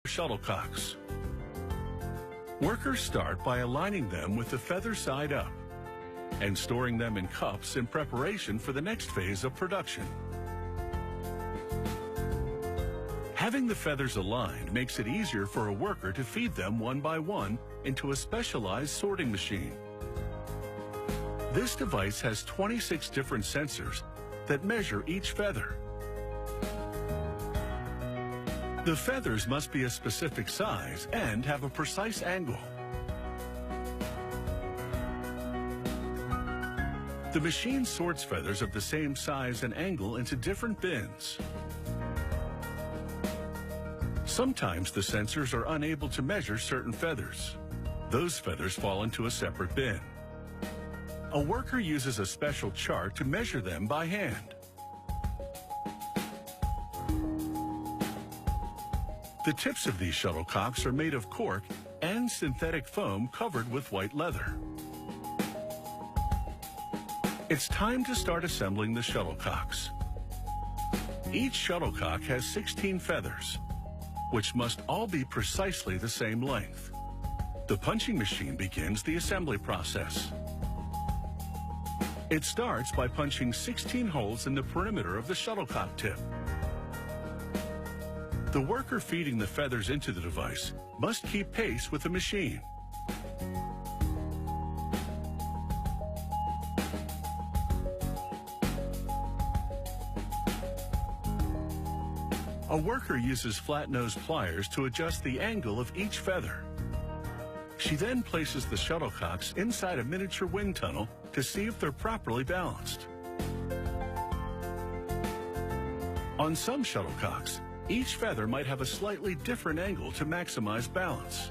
Shuttlecocks. Workers start by aligning them with the feather side up and storing them in cups in preparation for the next phase of production. Having the feathers aligned makes it easier for a worker to feed them one by one into a specialized sorting machine. This device has 26 different sensors that measure each feather. The feathers must be a specific size and have a precise angle. The machine sorts feathers of the same size and angle into different bins. Sometimes the sensors are unable to measure certain feathers. Those feathers fall into a separate bin. A worker uses a special chart to measure them by hand. The tips of these shuttlecocks are made of cork and synthetic foam covered with white leather. It's time to start assembling the shuttlecocks. Each shuttlecock has 16 feathers, which must all be precisely the same length. The punching machine begins the assembly process. It starts by punching 16 holes in the perimeter of the shuttlecock tip. The worker feeding the feathers into the device must keep pace with the machine. A worker uses flat-nose pliers to adjust the angle of each feather. She then places the shuttlecocks inside a miniature wind tunnel to see if they're properly balanced. On some shuttlecocks, each feather might have a slightly different angle to maximize balance.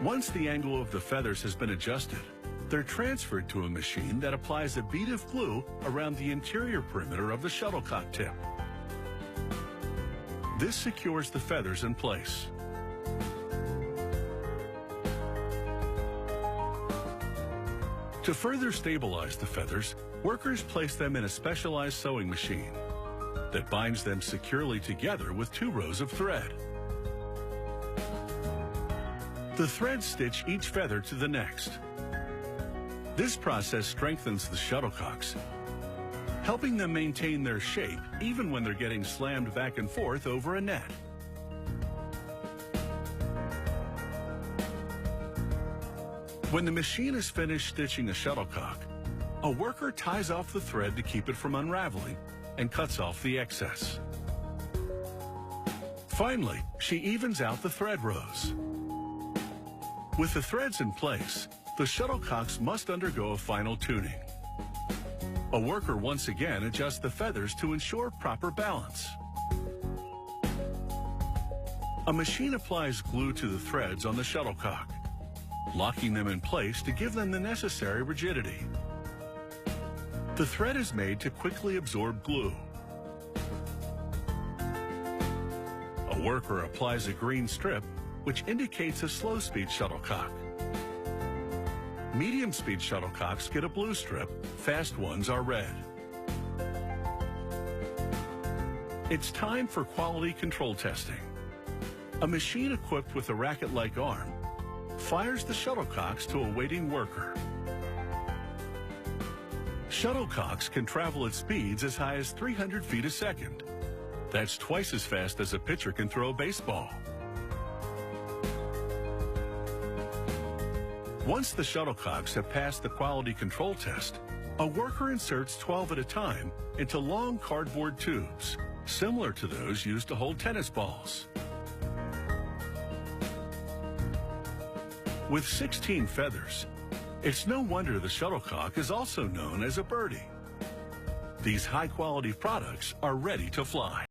Once the angle of the feathers has been adjusted, they're transferred to a machine that applies a bead of glue around the interior perimeter of the shuttlecock tip. This secures the feathers in place. To further stabilize the feathers, workers place them in a specialized sewing machine that binds them securely together with 2 rows of thread. The threads stitch each feather to the next. This process strengthens the shuttlecocks, helping them maintain their shape even when they're getting slammed back and forth over a net. When the machine is finished stitching a shuttlecock, a worker ties off the thread to keep it from unraveling and cuts off the excess. Finally, she evens out the thread rows. With the threads in place, the shuttlecocks must undergo a final tuning. A worker once again adjusts the feathers to ensure proper balance. A machine applies glue to the threads on the shuttlecock, locking them in place to give them the necessary rigidity. The thread is made to quickly absorb glue. A worker applies a green strip, which indicates a slow-speed shuttlecock. Medium-speed shuttlecocks get a blue strip, fast ones are red. It's time for quality control testing. A machine equipped with a racket-like arm fires the shuttlecocks to a waiting worker. Shuttlecocks can travel at speeds as high as 300 feet a second. That's twice as fast as a pitcher can throw a baseball. Once the shuttlecocks have passed the quality control test, a worker inserts 12 at a time into long cardboard tubes, similar to those used to hold tennis balls. With 16 feathers, it's no wonder the shuttlecock is also known as a birdie. These high-quality products are ready to fly.